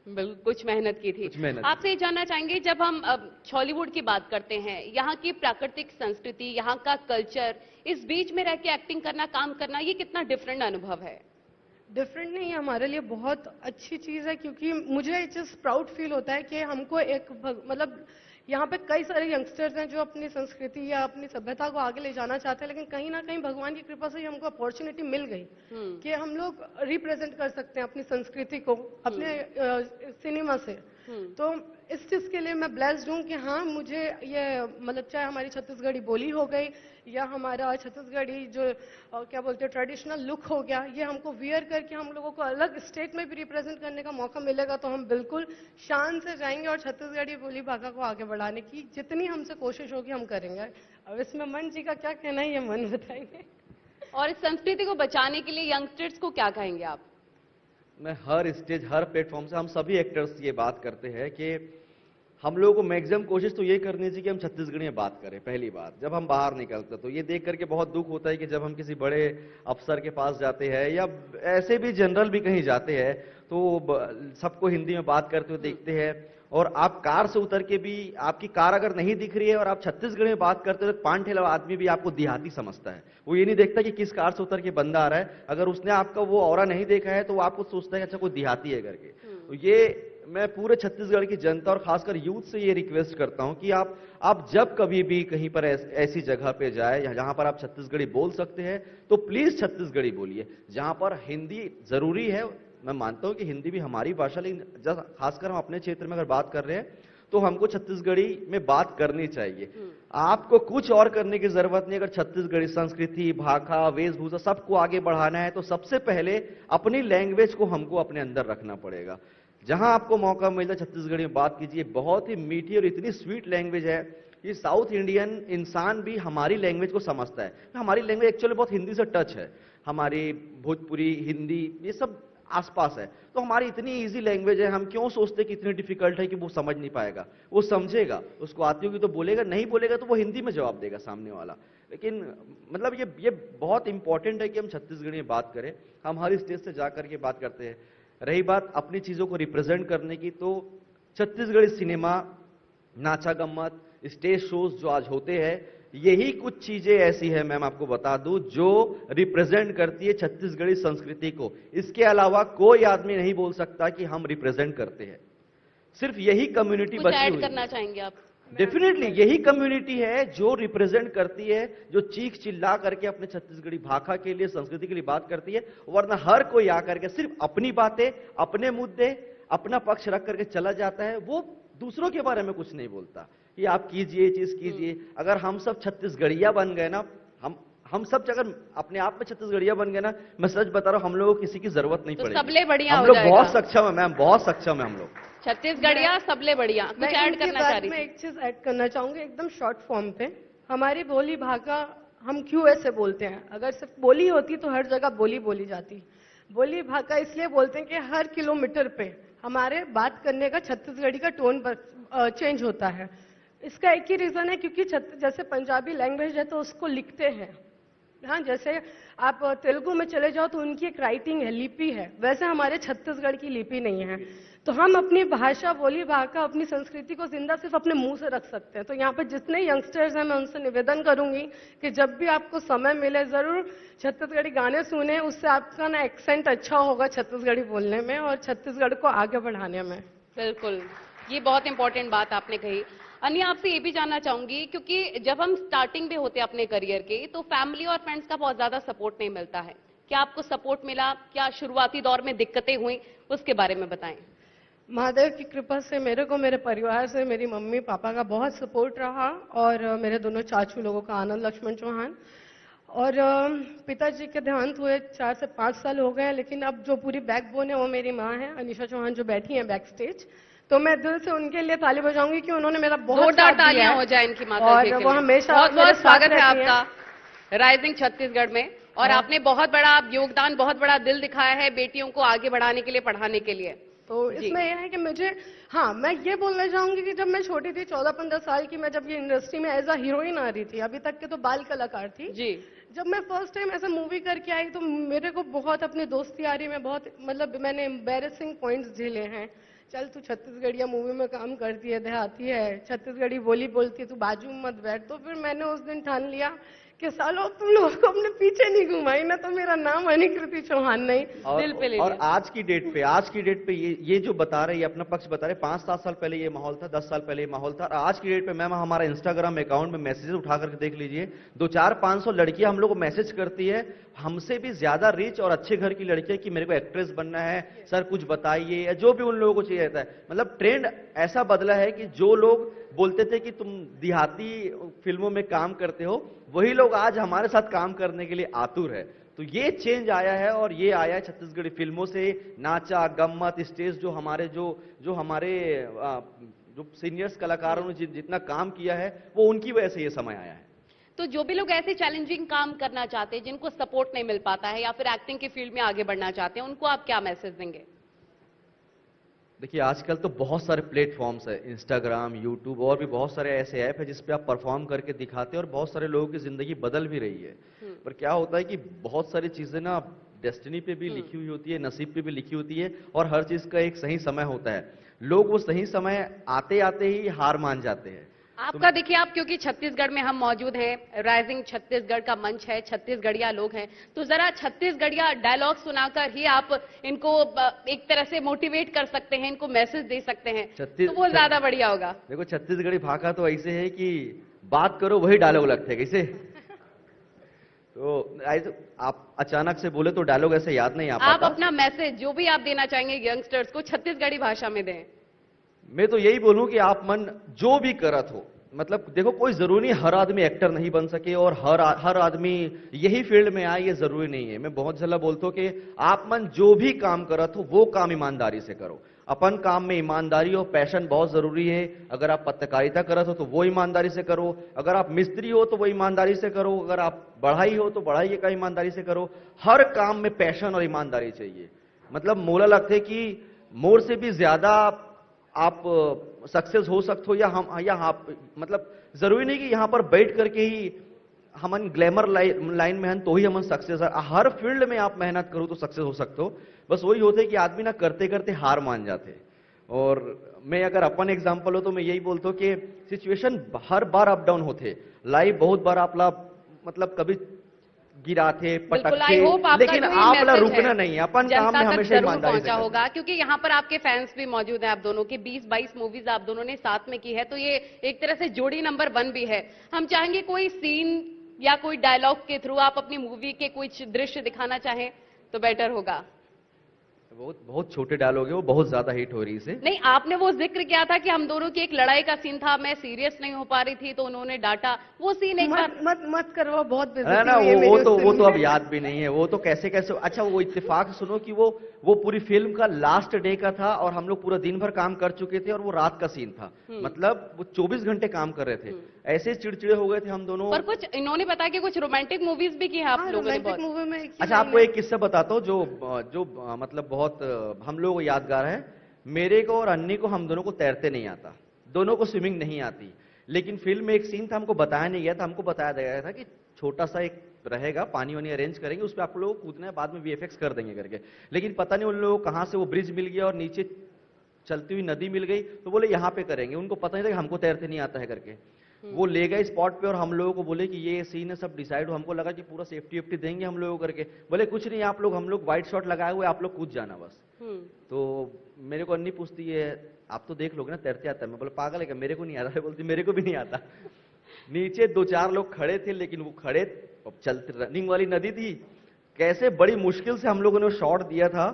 बिल्कुल, कुछ मेहनत की थी। आपसे ये जानना चाहेंगे, जब हम हॉलीवुड की बात करते हैं, यहाँ की प्राकृतिक संस्कृति, यहाँ का कल्चर, इस बीच में रह के एक्टिंग करना, काम करना, ये कितना डिफरेंट अनुभव है? डिफरेंट नहीं है, हमारे लिए बहुत अच्छी चीज़ है, क्योंकि मुझे जस्ट प्राउड फील होता है कि हमको एक मतलब यहाँ पे कई सारे यंगस्टर्स हैं जो अपनी संस्कृति या अपनी सभ्यता को आगे ले जाना चाहते हैं, लेकिन कहीं ना कहीं भगवान की कृपा से ही हमको अपॉर्चुनिटी मिल गई कि हम लोग रिप्रेजेंट कर सकते हैं अपनी संस्कृति को अपने सिनेमा से। तो इस चीज़ के लिए मैं ब्लेस्ड हूँ कि हाँ, मुझे ये मतलब चाहे हमारी छत्तीसगढ़ी बोली हो गई या हमारा छत्तीसगढ़ी जो क्या बोलते हैं ट्रेडिशनल लुक हो गया, ये हमको वियर करके हम लोगों को अलग स्टेट में भी रिप्रेजेंट करने का मौका मिलेगा, तो हम बिल्कुल शान से जाएंगे और छत्तीसगढ़ी बोली भाषा को आगे बढ़ाने की जितनी हमसे कोशिश होगी हम करेंगे। अब इसमें मन जी का क्या कहना है, ये मन बताएंगे। और इस संस्कृति को बचाने के लिए यंगस्टर्स को क्या कहेंगे आप? मैं हर स्टेज, हर प्लेटफॉर्म से हम सभी एक्टर्स ये बात करते हैं कि हम लोगों को मैक्सिमम कोशिश तो ये करनी चाहिए कि हम छत्तीसगढ़ी में बात करें। पहली बात, जब हम बाहर निकलते तो ये देख करके बहुत दुख होता है कि जब हम किसी बड़े अफसर के पास जाते हैं या ऐसे भी जनरल भी कहीं जाते हैं तो सबको हिंदी में बात करते हुए देखते हैं, और आप कार से उतर के भी आपकी कार अगर नहीं दिख रही है और आप छत्तीसगढ़ी में बात करते हो तो पान ठेला आदमी भी आपको देहाती समझता है। वो ये नहीं देखता कि किस कार से उतर के बंदा आ रहा है, अगर उसने आपका वो ऑरा नहीं देखा है तो वो आपको सोचता है कि अच्छा कोई देहाती है करके। तो ये मैं पूरे छत्तीसगढ़ की जनता और खासकर यूथ से ये रिक्वेस्ट करता हूं कि आप जब कभी भी कहीं पर ऐसी जगह पे जाए जहां पर आप छत्तीसगढ़ी बोल सकते हैं तो प्लीज छत्तीसगढ़ी बोलिए। जहां पर हिंदी जरूरी है, मैं मानता हूं कि हिंदी भी हमारी भाषा, लेकिन खासकर हम अपने क्षेत्र में अगर बात कर रहे हैं तो हमको छत्तीसगढ़ी में बात करनी चाहिए। आपको कुछ और करने की जरूरत नहीं। अगर छत्तीसगढ़ी संस्कृति, भाषा, वेशभूषा सबको आगे बढ़ाना है तो सबसे पहले अपनी लैंग्वेज को हमको अपने अंदर रखना पड़ेगा। जहां आपको मौका मिले छत्तीसगढ़ी में बात कीजिए। बहुत ही मीठी और इतनी स्वीट लैंग्वेज है कि साउथ इंडियन इंसान भी हमारी लैंग्वेज को समझता है। हमारी लैंग्वेज एक्चुअली बहुत हिंदी से टच है, हमारी भोजपुरी, हिंदी ये सब आसपास है, तो हमारी इतनी इजी लैंग्वेज है। हम क्यों सोचते कि इतनी डिफिकल्ट है कि वो समझ नहीं पाएगा? वो समझेगा, उसको आती होगी तो बोलेगा, नहीं बोलेगा तो वो हिंदी में जवाब देगा सामने वाला। लेकिन मतलब ये बहुत इंपॉर्टेंट है कि हम छत्तीसगढ़ी में बात करें। हम हर स्टेज से जाकर के बात करते हैं। रही बात अपनी चीजों को रिप्रेजेंट करने की, तो छत्तीसगढ़ी सिनेमा, नाचा गम्मत, स्टेज शोज जो आज होते हैं, यही कुछ चीजें ऐसी है मैम आपको बता दूं जो रिप्रेजेंट करती है छत्तीसगढ़ी संस्कृति को। इसके अलावा कोई आदमी नहीं बोल सकता कि हम रिप्रेजेंट करते हैं। सिर्फ यही कम्युनिटी बची हुई है। ऐड करना चाहेंगे आप? डेफिनेटली यही कम्युनिटी है जो रिप्रेजेंट करती है, जो चीख चिल्ला करके अपने छत्तीसगढ़ी भाषा के लिए, संस्कृति के लिए बात करती है। वरना हर कोई आकर के सिर्फ अपनी बातें, अपने मुद्दे, अपना पक्ष रख करके चला जाता है। वो दूसरों के बारे में कुछ नहीं बोलता कि आप कीजिए, चीज कीजिए। अगर हम सब छत्तीसगढ़िया बन गए ना, हम सब अगर अपने आप में छत्तीसगढ़िया बन गए ना, मैं सच बता रहा हूं, हम लोगों को किसी की जरूरत नहीं पड़ेगी। सबले बढ़िया हम लोग बहुत सक्षम है मैम, बहुत सक्षम है हम लोग। छत्तीसगढ़िया सबले बढ़िया। कुछ ऐड करना चाह रही थी? मैं एक चीज ऐड करना चाहूंगी एकदम शॉर्ट फॉर्म पे। हमारी बोली भाषा हम क्यों ऐसे बोलते हैं? अगर सिर्फ बोली होती तो हर जगह बोली बोली जाती। बोली भाषा इसलिए बोलते हैं कि हर किलोमीटर पे हमारे बात करने का छत्तीसगढ़ी का टोन चेंज होता है। इसका एक ही रीजन है, क्योंकि जैसे पंजाबी लैंग्वेज है तो उसको लिखते हैं, हाँ, जैसे आप तेलुगु में चले जाओ तो उनकी एक राइटिंग है, लिपि है, वैसे हमारे छत्तीसगढ़ की लिपि नहीं है। तो हम अपनी भाषा, बोली भाषा, अपनी संस्कृति को जिंदा सिर्फ अपने मुंह से रख सकते हैं। तो यहाँ पर जितने यंगस्टर्स हैं, मैं उनसे निवेदन करूंगी कि जब भी आपको समय मिले जरूर छत्तीसगढ़ी गाने सुने। उससे आपका ना एक्सेंट अच्छा होगा छत्तीसगढ़ी बोलने में और छत्तीसगढ़ को आगे बढ़ाने में। बिल्कुल, ये बहुत इंपॉर्टेंट बात आपने कही। अन्य आपसे ये भी जानना चाहूंगी, क्योंकि जब हम स्टार्टिंग में होते हैं अपने करियर के, तो फैमिली और फ्रेंड्स का बहुत ज्यादा सपोर्ट नहीं मिलता है। क्या आपको सपोर्ट मिला? क्या शुरुआती दौर में दिक्कतें हुई? उसके बारे में बताएं। महादेव की कृपा से मेरे को मेरे परिवार से मेरी मम्मी पापा का बहुत सपोर्ट रहा, और मेरे दोनों चाचू लोगों का, आनंद लक्ष्मण चौहान, और पिताजी के देहांत हुए 4 से 5 साल हो गए। लेकिन अब जो पूरी बैकबोन है वो मेरी माँ है, अनिशा चौहान, जो बैठी है बैक स्टेज। तो मैं दिल से उनके लिए ताली बजाऊंगी कि उन्होंने मेरा बहुत साथ दिया तालियां हो जाए इनकी माता जी के लिए। वो हमेशा बहुत बहुत स्वागत है आपका राइजिंग छत्तीसगढ़ में। और आपने बहुत बड़ा योगदान, बहुत बड़ा दिल दिखाया है बेटियों को आगे बढ़ाने के लिए, पढ़ाने के लिए। तो इसमें यह है कि मुझे, हाँ, मैं ये बोलना चाहूंगी कि जब मैं छोटी थी, 14-15 साल की, मैं जब ये इंडस्ट्री में एज अ हीरोइन आ रही थी, अभी तक के तो बाल कलाकार थी जी, जब मैं फर्स्ट टाइम ऐसा मूवी करके आई तो मेरे को बहुत अपनी दोस्ती यारी में बहुत मतलब मैंने एम्बेरसिंग पॉइंट्स झेले हैं। चल तू छत्तीसगढ़िया मूवी में काम करती है, देहाती है, छत्तीसगढ़ी बोली बोलती है, तू बाजू में मत बैठ। तो फिर मैंने उस दिन ठान लिया कि सालों तुम लोगों को अपने पीछे नहीं घुमाई ना तो मेरा नाम अनिकृति चौहान नहीं। दिल पे ले और लिया। आज की डेट पे ये जो बता रहे, ये अपना पक्ष बता रहे, 5-7 साल पहले ये माहौल था, 10 साल पहले ये माहौल था, और आज की डेट पे मैम हमारा इंस्टाग्राम अकाउंट में मैसेजेस उठा करके देख लीजिए, 200-400-500 लड़कियां हम लोग को मैसेज करती है, हमसे भी ज्यादा रिच और अच्छे घर की लड़कियां कि मेरे को एक्ट्रेस बनना है, सर कुछ बताइए, या जो भी उन लोगों को चाहिए रहता है। मतलब ट्रेंड ऐसा बदला है कि जो लोग बोलते थे कि तुम देहाती फिल्मों में काम करते हो, वही लोग आज हमारे साथ काम करने के लिए आतुर है। तो ये चेंज आया है, और ये आया है छत्तीसगढ़ी फिल्मों से। नाचा गम्मत स्टेज जो हमारे जो सीनियर्स कलाकारों ने जितना काम किया है, वो उनकी वजह से ये समय आया है। तो जो भी लोग ऐसे चैलेंजिंग काम करना चाहते हैं, जिनको सपोर्ट नहीं मिल पाता है, या फिर एक्टिंग की फील्ड में आगे बढ़ना चाहते हैं, उनको आप क्या मैसेज देंगे? देखिए आजकल तो बहुत सारे प्लेटफॉर्म्स है, इंस्टाग्राम, यूट्यूब और भी बहुत सारे ऐसे ऐप है जिस पे आप परफॉर्म करके दिखाते हैं, और बहुत सारे लोगों की जिंदगी बदल भी रही है। पर क्या होता है कि बहुत सारी चीजें ना डेस्टिनी पे भी लिखी हुई होती है, नसीब पे भी लिखी होती है, और हर चीज का एक सही समय होता है। लोग वो सही समय आते आते ही हार मान जाते हैं। आपका देखिए, आप क्योंकि छत्तीसगढ़ में हम मौजूद हैं, राइजिंग छत्तीसगढ़ का मंच है, छत्तीसगढ़िया लोग हैं, तो जरा छत्तीसगढ़िया डायलॉग सुनाकर ही आप इनको एक तरह से मोटिवेट कर सकते हैं, इनको मैसेज दे सकते हैं, तो वो ज्यादा बढ़िया होगा। देखो छत्तीसगढ़ी भाषा तो ऐसे है कि बात करो वही डायलॉग लगते हैं कैसे। तो आप अचानक से बोले तो डायलॉग ऐसे याद नहीं आ पाता। आप अपना मैसेज जो भी आप देना चाहेंगे यंगस्टर्स को, छत्तीसगढ़ी भाषा में दें। मैं तो यही बोलूं कि आप मन जो भी करत हो, मतलब देखो कोई जरूरी नहीं हर आदमी एक्टर नहीं बन सके, और हर आदमी यही फील्ड में आए ये जरूरी नहीं है। मैं बहुत जल्द बोलता हूं कि आप मन जो भी काम करत हो वो काम ईमानदारी से करो। अपन काम में ईमानदारी और पैशन बहुत जरूरी है। अगर आप पत्रकारिता करत हो तो वो ईमानदारी से करो, अगर आप मिस्त्री हो तो वो ईमानदारी से करो, अगर आप बढ़ाई हो तो बढ़ाई का ईमानदारी से करो। हर काम में पैशन और ईमानदारी चाहिए। मतलब मोला लगता है कि मोर से भी ज्यादा आप सक्सेस हो सकते हो, या आप मतलब जरूरी नहीं कि यहां पर बैठ करके ही हमन ग्लैमर लाइन में हैं तो ही हमन सक्सेस है। हर फील्ड में आप मेहनत करो तो सक्सेस हो सकते हो। बस वही होते कि आदमी ना करते करते हार मान जाते। और मैं अगर अपन एग्जांपल हो तो मैं यही बोलता हूं कि सिचुएशन हर बार अप डाउन होते, लाइफ बहुत बार आपला मतलब कभी गिराते पटकते, लेकिन आपला रुकना नहीं है। अपन काम में हमेशा ईमानदारी से होगा, क्योंकि यहाँ पर आपके फैंस भी मौजूद हैं। आप दोनों की 20-22 मूवीज आप दोनों ने साथ में की है, तो ये एक तरह से जोड़ी नंबर 1 भी है। हम चाहेंगे कोई सीन या कोई डायलॉग के थ्रू आप अपनी मूवी के कुछ दृश्य दिखाना चाहें तो बेटर होगा। बहुत छोटे डायलॉग है, वो बहुत ज्यादा हिट हो रही है। नहीं, आपने वो जिक्र किया था कि हम दोनों की एक लड़ाई का सीन था, मैं सीरियस नहीं हो पा रही थी तो उन्होंने डांटा, वो सीन एक बार मत करो, बहुत ना वो तो अब याद भी नहीं है। वो तो कैसे अच्छा वो इत्तेफाक सुनो कि वो पूरी फिल्म का लास्ट डे का था, और हम लोग पूरा दिन भर काम कर चुके थे, और वो रात का सीन था। मतलब वो 24 घंटे काम कर रहे थे। ऐसे चिड़चिड़े हो गए थे हम दोनों। पर कुछ इन्होंने बताया कि कुछ रोमांटिक मूवीज भी की है आप लोगों ने बहुत। अच्छा आपको एक किस्सा बताता हूँ जो मतलब बहुत हम लोगों को यादगार है। मेरे को और अन्नी को, हम दोनों को तैरते नहीं आता, दोनों को स्विमिंग नहीं आती। लेकिन फिल्म में एक सीन था, हमको बताया नहीं गया था, हमको बताया गया था कि छोटा सा एक रहेगा, पानी वानी अरेंज करेंगे, उस पर आप लोग कूदना है, बाद में वीएफएक्स कर देंगे करके। लेकिन पता नहीं उन लोगों को कहां से वो ब्रिज मिल गया और नीचे चलती हुई नदी मिल गई, तो बोले यहां पे करेंगे। उनको पता नहीं था कि हमको तैरते नहीं आता है करके। वो ले गए स्पॉट पे, और हम लोगों को बोले कि ये सीन है, सब डिसाइड हो। हमको लगा कि पूरा सेफ्टी वेफ्टी देंगे हम लोगों करके। बोले कुछ नहीं, हम लोग वाइट शॉट लगाए हुए, आप लोग कूद जाना बस। तो मेरे को अन्नी पूछती है आप तो देख लोगे ना तैरते आता है। मैं बोला पागल है क्या, मेरे को नहीं आता है। बोलती मेरे को भी नहीं आता। नीचे 2-4 लोग खड़े थे, लेकिन वो खड़े चलते, रनिंग वाली नदी थी, कैसे बड़ी मुश्किल से हम लोगों ने शॉट दिया था,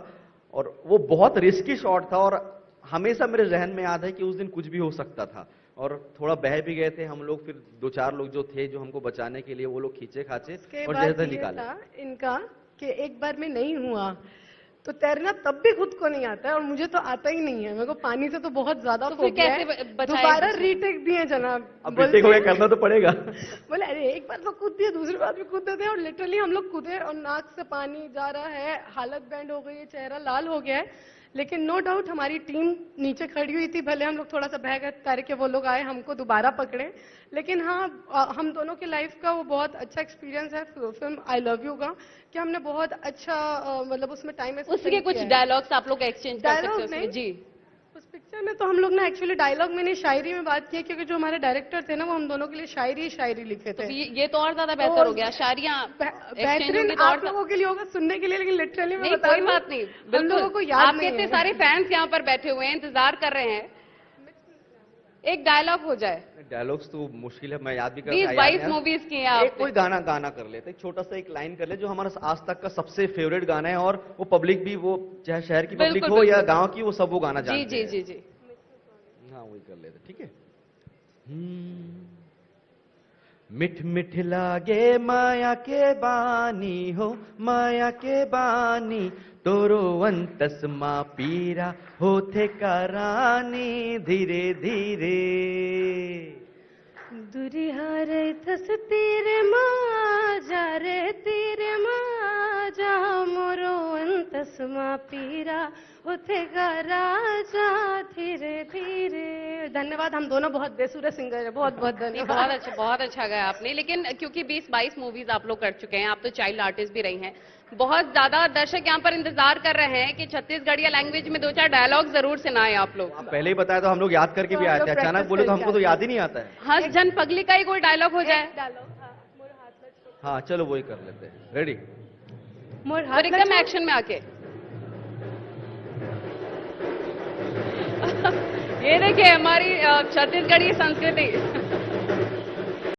और वो बहुत रिस्की शॉट था। और हमेशा मेरे जहन में याद है कि उस दिन कुछ भी हो सकता था, और थोड़ा बह भी गए थे हम लोग। फिर 2-4 लोग जो थे जो हमको बचाने के लिए, वो लोग खींचे खाचे और जैसे निकाले। इनका कि एक बार में नहीं हुआ तो तैरना तब भी खुद को नहीं आता है, और मुझे तो आता ही नहीं है। मेरे को पानी से तो बहुत ज्यादा फोबिया है। दोबारा रीटेक दिए जनाब। अब रीटेक हो गया, करना तो पड़ेगा। बोले अरे एक बार तो कूद दिए, दूसरी बार भी कूद देते हैं। और लिटरली हम लोग कूदे और नाक से पानी जा रहा है, हालत बैंड हो गई है, चेहरा लाल हो गया है। लेकिन नो डाउट हमारी टीम नीचे खड़ी हुई थी, भले हम लोग थोड़ा सा बहक करके वो लोग आए हमको दोबारा पकड़े, लेकिन हाँ हम दोनों की लाइफ का वो बहुत अच्छा एक्सपीरियंस है फिल्म आई लव यू का, कि हमने बहुत अच्छा मतलब उसमें टाइम उसके कुछ डायलॉग्स आप लोग एक्सचेंज कर सकते हो उसमें जी। उस पिक्चर में तो हम लोग ना एक्चुअली डायलॉग में नहीं शायरी में बात की है, क्योंकि जो हमारे डायरेक्टर थे ना वो हम दोनों के लिए शायरी लिखे थे। तो ये तो और ज्यादा बेहतर हो गया, शायरियां बेहतरीन आप लोगों के लिए होगा सुनने के लिए, लेकिन लिटरली मैं बता कोई बात नहीं, हम लोगों को याद आपके इतने सारे फैंस यहाँ पर बैठे हुए हैं, इंतजार कर रहे हैं, एक डायलॉग हो जाए। डायलॉग्स तो मुश्किल है, मैं याद भी 20-22 मूवीज की हैं एक कोई गाना कर लेते, एक छोटा सा एक लाइन कर ले जो हमारा आज तक का सबसे फेवरेट गाना है, और वो पब्लिक भी, वो चाहे शहर की पब्लिक हो या गांव की, वो सब वो गाना जानते हैं। जी जी जी जी, हाँ वही कर लेते, ठीक है। मिठ मिठ लागे माया के बानी हो, माया के बानी तोरो अंतस मा पीरा होथे करानी धीरे धीरे दूरी हारे थस तेरे माँ जा रे तेरे माँ जा मोरो अंतस मा पीरा होथे राजा धीरे धीरे। धन्यवाद, हम दोनों बहुत बेसुरे सिंगर हैं, बहुत बहुत धन्यवाद। बहुत अच्छा गाया आपने, लेकिन क्योंकि 20-22 मूवीज आप लोग कर चुके हैं, आप तो चाइल्ड आर्टिस्ट भी रही हैं, बहुत ज्यादा दर्शक यहाँ पर इंतजार कर रहे हैं कि छत्तीसगढ़िया लैंग्वेज में 2-4 डायलॉग जरूर सुनाए आप लोग। पहले ही बताया तो हम लोग याद करके भी आए थे, अचानक बोले तो हमको तो याद ही नहीं आता है। हंस जन पगली का ही कोई डायलॉग हो जाए। हाँ चलो वही कर लेते हैं, रेडी। और एकदम एक्शन में आके ये देखिए हमारी छत्तीसगढ़ी संस्कृति।